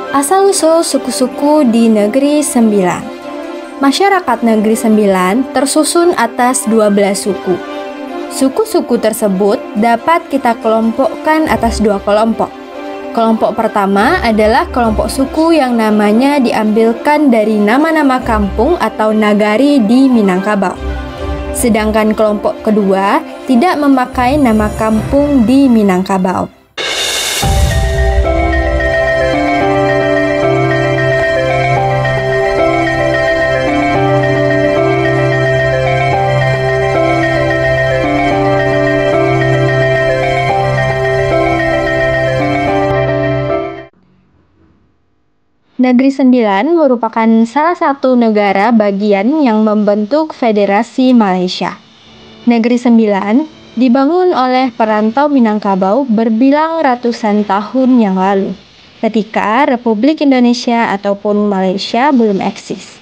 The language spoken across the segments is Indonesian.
Asal-usul suku-suku di Negeri Sembilan. Masyarakat Negeri Sembilan tersusun atas 12 suku. Suku-suku tersebut dapat kita kelompokkan atas dua kelompok. Kelompok pertama adalah kelompok suku yang namanya diambilkan dari nama-nama kampung atau nagari di Minangkabau. Sedangkan kelompok kedua tidak memakai nama kampung di Minangkabau. Negeri Sembilan merupakan salah satu negara bagian yang membentuk Federasi Malaysia. Negeri Sembilan dibangun oleh perantau Minangkabau berbilang ratusan tahun yang lalu, ketika Republik Indonesia ataupun Malaysia belum eksis.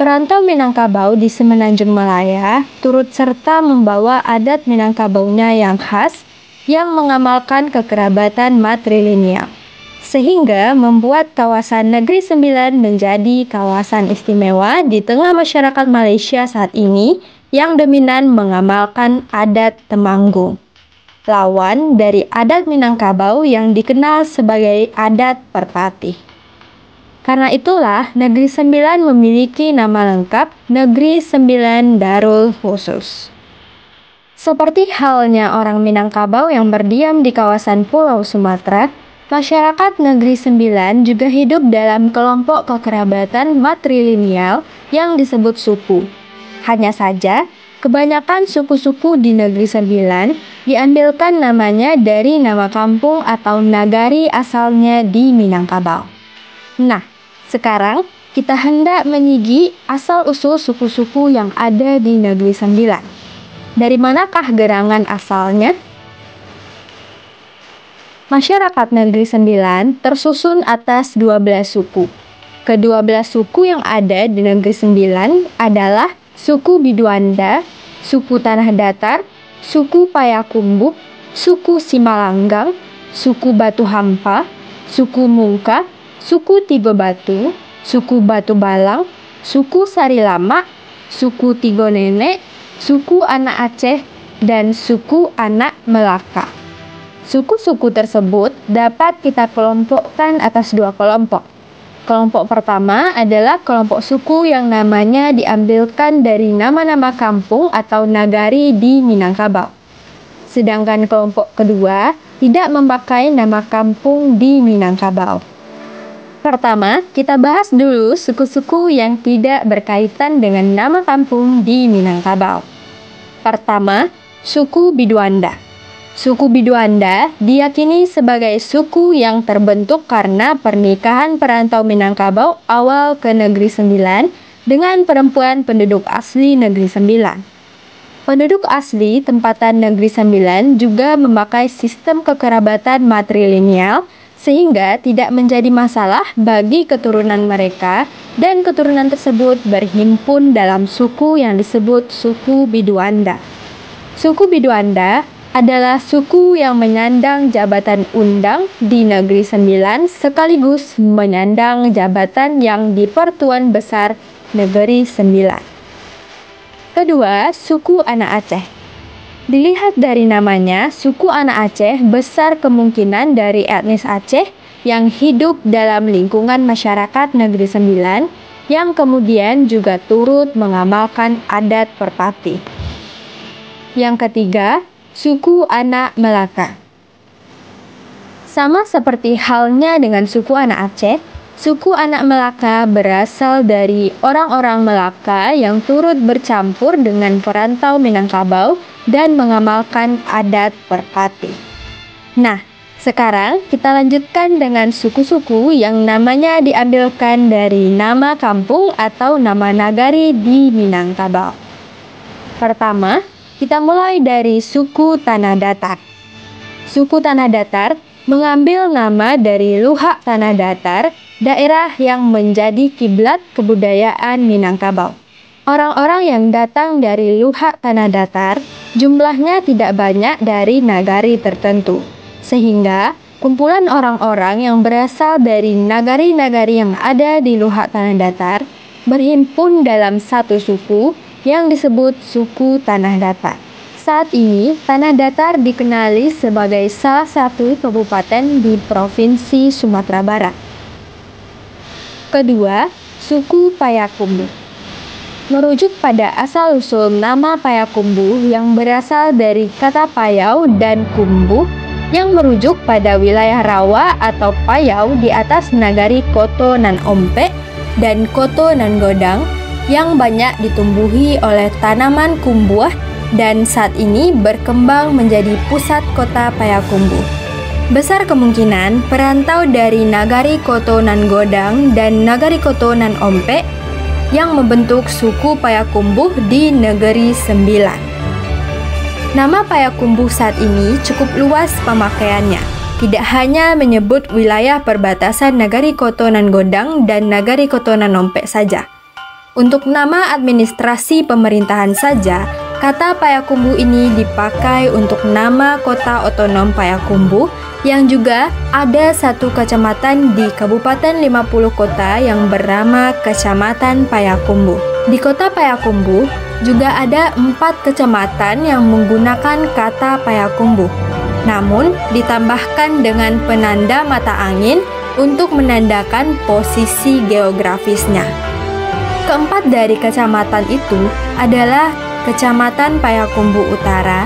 Perantau Minangkabau di Semenanjung Malaya turut serta membawa adat Minangkabaunya yang khas yang mengamalkan kekerabatan matrilineal, sehingga membuat kawasan Negeri Sembilan menjadi kawasan istimewa di tengah masyarakat Malaysia saat ini yang dominan mengamalkan adat Temanggung, lawan dari adat Minangkabau yang dikenal sebagai adat Perpati. Karena itulah Negeri Sembilan memiliki nama lengkap Negeri Sembilan Darul Khusus. Seperti halnya orang Minangkabau yang berdiam di kawasan Pulau Sumatera, masyarakat Negeri Sembilan juga hidup dalam kelompok kekerabatan matrilineal yang disebut suku. Hanya saja, kebanyakan suku-suku di Negeri Sembilan diambilkan namanya dari nama kampung atau nagari asalnya di Minangkabau. Nah, sekarang kita hendak menyigi asal-usul suku-suku yang ada di Negeri Sembilan. Dari manakah gerangan asalnya? Masyarakat Negeri Sembilan tersusun atas 12 suku. Kedua-belah suku yang ada di Negeri Sembilan adalah suku Biduanda, suku Tanah Datar, suku Payakumbuh, suku Simalanggang, suku Batu Hampa, suku Mungka, suku Tigo Batu, suku Batu Balang, suku Sarilama, suku Tigo Nenek, suku Anak Aceh, dan suku Anak Melaka. Suku-suku tersebut dapat kita kelompokkan atas dua kelompok. Kelompok pertama adalah kelompok suku yang namanya diambilkan dari nama-nama kampung atau nagari di Minangkabau. Sedangkan kelompok kedua tidak memakai nama kampung di Minangkabau. Pertama, kita bahas dulu suku-suku yang tidak berkaitan dengan nama kampung di Minangkabau. Pertama, suku Biduanda. Suku Biduanda diyakini sebagai suku yang terbentuk karena pernikahan perantau Minangkabau awal ke Negeri Sembilan dengan perempuan penduduk asli Negeri Sembilan. Penduduk asli tempatan Negeri Sembilan juga memakai sistem kekerabatan matrilineal sehingga tidak menjadi masalah bagi keturunan mereka dan keturunan tersebut berhimpun dalam suku yang disebut suku Biduanda. Suku Biduanda adalah suku yang menyandang jabatan undang di Negeri Sembilan sekaligus menyandang jabatan yang di Pertuan Besar Negeri Sembilan. Kedua, suku Anak Aceh. Dilihat dari namanya, suku Anak Aceh besar kemungkinan dari etnis Aceh yang hidup dalam lingkungan masyarakat Negeri Sembilan yang kemudian juga turut mengamalkan adat Perpati. Yang ketiga, suku Anak Melaka. Sama seperti halnya dengan suku Anak Aceh, suku Anak Melaka berasal dari orang-orang Melaka yang turut bercampur dengan perantau Minangkabau dan mengamalkan adat Perpati. Nah, sekarang kita lanjutkan dengan suku-suku yang namanya diambilkan dari nama kampung atau nama nagari di Minangkabau. Pertama, kita mulai dari suku Tanah Datar. Suku Tanah Datar mengambil nama dari Luhak Tanah Datar, daerah yang menjadi kiblat kebudayaan Minangkabau. Orang-orang yang datang dari Luhak Tanah Datar jumlahnya tidak banyak dari nagari tertentu, sehingga Kumpulan orang-orang yang berasal dari nagari-nagari yang ada di luar tanah datar berhimpun dalam satu suku yang disebut suku tanah datar. Saat ini, tanah datar dikenali sebagai salah satu kabupaten di Provinsi Sumatera Barat. Kedua, suku Payakumbuh. Merujuk pada asal-usul nama Payakumbuh yang berasal dari kata Payau dan Kumbuh yang merujuk pada wilayah rawa atau payau di atas nagari Koto Nan Ompe dan Koto Nan Godang yang banyak ditumbuhi oleh tanaman kumbuah dan saat ini berkembang menjadi pusat kota Payakumbuh. Besar kemungkinan perantau dari nagari Koto Nan Godang dan nagari Koto Nan Ompe yang membentuk suku Payakumbuh di Negeri Sembilan. Nama Payakumbuh saat ini cukup luas pemakaiannya. Tidak hanya menyebut wilayah perbatasan nagari Koto Nan Godang dan nagari Koto Nan Ompe saja. Untuk nama administrasi pemerintahan saja, kata Payakumbuh ini dipakai untuk nama kota otonom Payakumbuh yang juga ada satu kecamatan di Kabupaten 50 Kota yang bernama Kecamatan Payakumbuh. Di kota Payakumbuh juga ada 4 kecamatan yang menggunakan kata Payakumbuh. Namun ditambahkan dengan penanda mata angin untuk menandakan posisi geografisnya. Keempat dari kecamatan itu adalah Kecamatan Payakumbuh Utara,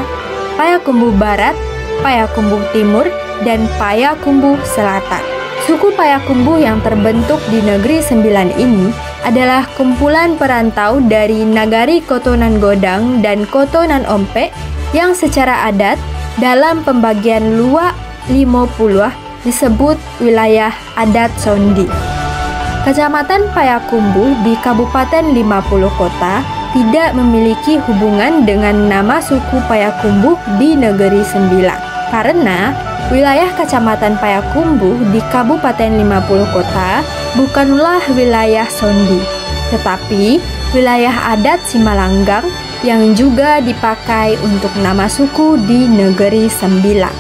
Payakumbuh Barat, Payakumbuh Timur, dan Payakumbuh Selatan. Suku Payakumbuh yang terbentuk di Negeri Sembilan ini adalah kumpulan perantau dari nagari Koto Nan Godang dan Koto Nan Ompe yang secara adat dalam pembagian Luak Limo Puluh disebut wilayah adat Sondi. Kecamatan Payakumbuh di Kabupaten 50 Kota tidak memiliki hubungan dengan nama suku Payakumbuh di Negeri Sembilan karena wilayah Kecamatan Payakumbuh di Kabupaten 50 Kota bukanlah wilayah Sondi, tetapi wilayah adat Simalanggang yang juga dipakai untuk nama suku di Negeri Sembilan.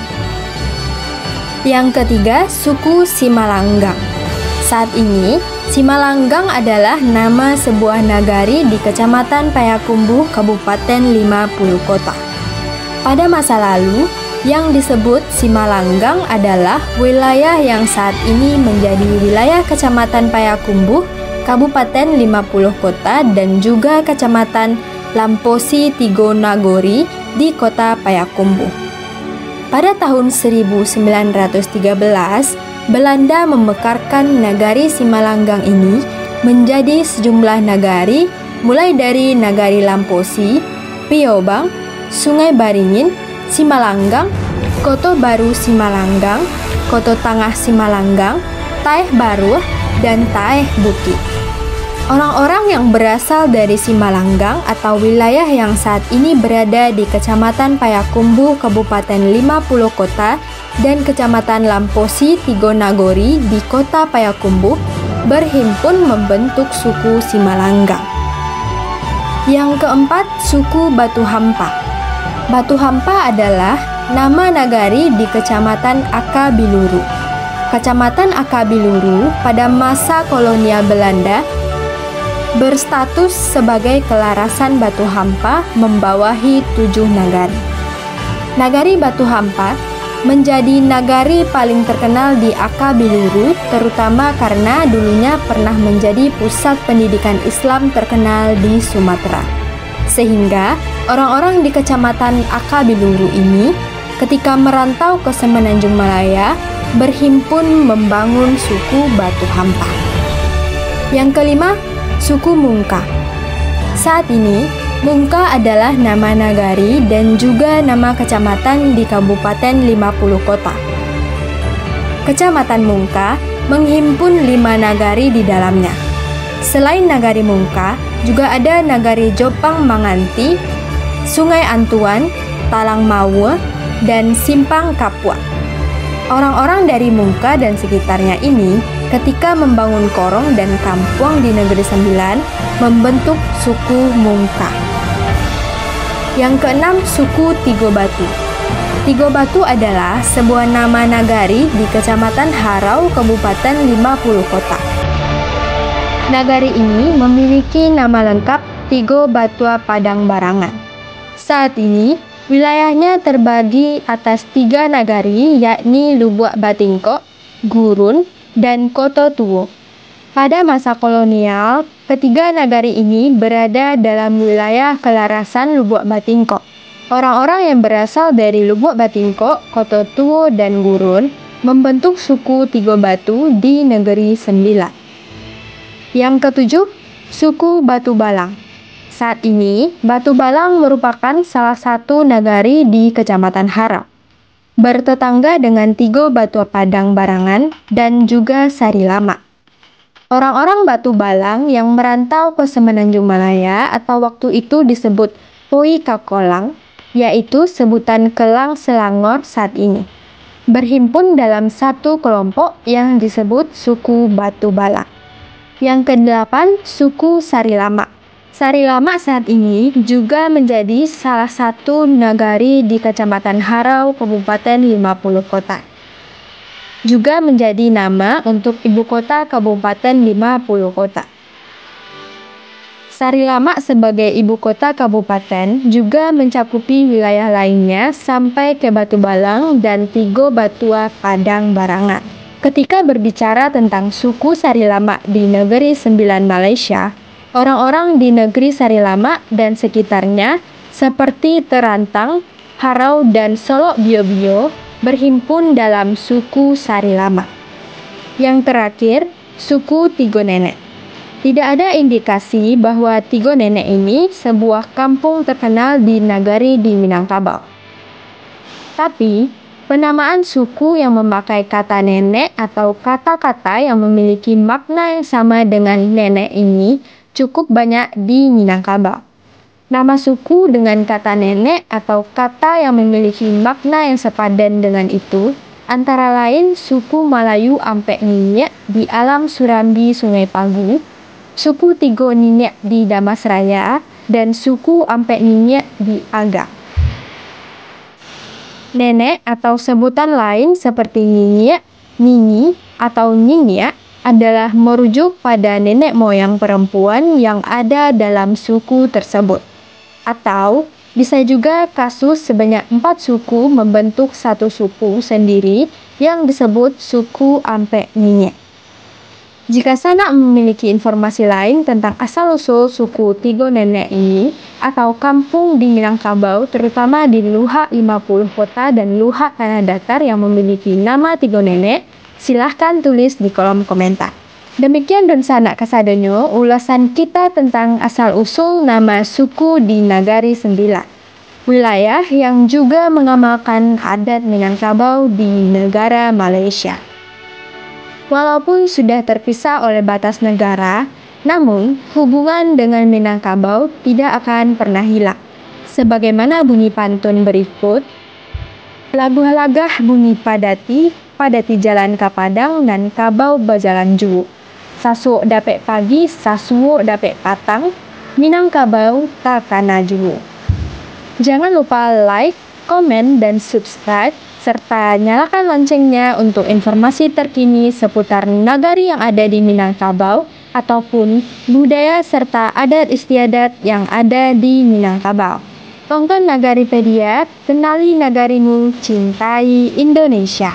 Yang ketiga, suku Simalanggang. Saat ini, Simalanggang adalah nama sebuah nagari di Kecamatan Payakumbuh, Kabupaten 50 Kota. Pada masa lalu, yang disebut Simalanggang adalah wilayah yang saat ini menjadi wilayah Kecamatan Payakumbuh, Kabupaten 50 Kota dan juga Kecamatan Lamposi Tigo Nagori di Kota Payakumbuh. Pada tahun 1913, Belanda memekarkan nagari Simalanggang ini menjadi sejumlah nagari mulai dari Nagari Lamposi, Piobang, Sungai Baringin, Simalanggang, Koto Baru Simalanggang, Koto Tangah Simalanggang, Taeh Baru, dan Taeh Bukit. Orang-orang yang berasal dari Simalanggang atau wilayah yang saat ini berada di Kecamatan Payakumbuh, Kabupaten 50 Kota, dan Kecamatan Lamposi Tigo Nagori di Kota Payakumbuh berhimpun membentuk suku Simalanggang. Yang keempat, suku Batu Hampa. Batu Hampa adalah nama nagari di Kecamatan Akabiluru. Kecamatan Akabiluru pada masa kolonial Belanda berstatus sebagai kelarasan Batu Hampa membawahi 7 nagari. Nagari Batu Hampa menjadi nagari paling terkenal di Akabiluru, terutama karena dulunya pernah menjadi pusat pendidikan Islam terkenal di Sumatera. Sehingga orang-orang di Kecamatan Akabiluru ini ketika merantau ke Semenanjung Malaya berhimpun membangun suku Batu Hampa. Yang kelima, suku Mungka. Saat ini, Mungka adalah nama nagari dan juga nama kecamatan di Kabupaten 50 Kota. Kecamatan Mungka menghimpun 5 nagari di dalamnya. Selain nagari Mungka, juga ada nagari Jopang Manganti, Sungai Antuan, Talang Mawe, dan Simpang Kapua. Orang-orang dari Mungka dan sekitarnya ini ketika membangun korong dan kampung di Negeri Sembilan membentuk suku Mungka. Yang keenam, suku Tigo Batu. Tigo Batu adalah sebuah nama nagari di Kecamatan Harau, Kabupaten 50 Kota. Nagari ini memiliki nama lengkap Tigo Batua Padang Barangan. Saat ini, wilayahnya terbagi atas 3 nagari, yakni Lubuk Batingko, Gurun, dan Koto Tuo. Pada masa kolonial, ketiga nagari ini berada dalam wilayah kelarasan Lubuk Batingko. Orang-orang yang berasal dari Lubuk Batingko, Koto Tuo, dan Gurun membentuk suku Tigo Batu di Negeri Sembilan. Yang ketujuh, suku Batu Balang. Saat ini, Batu Balang merupakan salah satu nagari di Kecamatan Harau, bertetangga dengan Tigo Batu Padang Barangan dan juga Sari Lama. Orang-orang Batu Balang yang merantau ke Semenanjung Malaya atau waktu itu disebut Poi Kakolang, yaitu sebutan Kelang Selangor saat ini, berhimpun dalam satu kelompok yang disebut suku Batu Balang. Yang kedelapan, suku Sari Lama. Sari Lama saat ini juga menjadi salah satu nagari di Kecamatan Harau, Kabupaten 50 Kota. Juga menjadi nama untuk ibu kota Kabupaten 50 Kota. Sari Lama sebagai ibu kota kabupaten juga mencakupi wilayah lainnya sampai ke Batu Balang dan Tigo Batua Padang Barangan. Ketika berbicara tentang suku Sari Lama di Negeri Sembilan Malaysia, orang-orang di negeri Sari Lama dan sekitarnya seperti Terantang, Harau, dan Solok Bio-Bio berhimpun dalam suku Sari Lama. Yang terakhir, suku Tigo Nenek. Tidak ada indikasi bahwa Tigo Nenek ini sebuah kampung terkenal di nagari di Minangkabau. Tapi, penamaan suku yang memakai kata nenek atau kata-kata yang memiliki makna yang sama dengan nenek ini cukup banyak di Minangkabau. Nama suku dengan kata nenek atau kata yang memiliki makna yang sepadan dengan itu antara lain suku Malayu Ampek Ninyek di Alam Surambi Sungai Pagu, suku Tigo Ninyek di Damasraya, dan suku Ampek Ninyek di Agak. Nenek atau sebutan lain seperti Ninyek, Nini, atau Nyinyek adalah merujuk pada nenek moyang perempuan yang ada dalam suku tersebut. Atau bisa juga kasus sebanyak 4 suku membentuk satu suku sendiri yang disebut suku Ampek Ninyek. Jika Sanak memiliki informasi lain tentang asal-usul suku Tigo Nenek ini atau kampung di Minangkabau, terutama di Luhak 50 Kota dan Luhak Tanah Datar yang memiliki nama Tigo Nenek, silahkan tulis di kolom komentar. Demikian Don Sanak Kasadonyo, ulasan kita tentang asal-usul nama suku di Nagari Sembilan, wilayah yang juga mengamalkan adat Minangkabau di negara Malaysia. Walaupun sudah terpisah oleh batas negara, namun hubungan dengan Minangkabau tidak akan pernah hilang. Sebagaimana bunyi pantun berikut, labuh lagah bunyi padati, padati jalan ka Padang dan kabau bajalan juu. Sasuok dapek pagi, sasuok dapek patang, Minangkabau takana juu. Jangan lupa like, komen, dan subscribe, serta nyalakan loncengnya untuk informasi terkini seputar nagari yang ada di Minangkabau ataupun budaya serta adat istiadat yang ada di Minangkabau. Tonton Nagaripedia, kenali nagarimu, cintai Indonesia.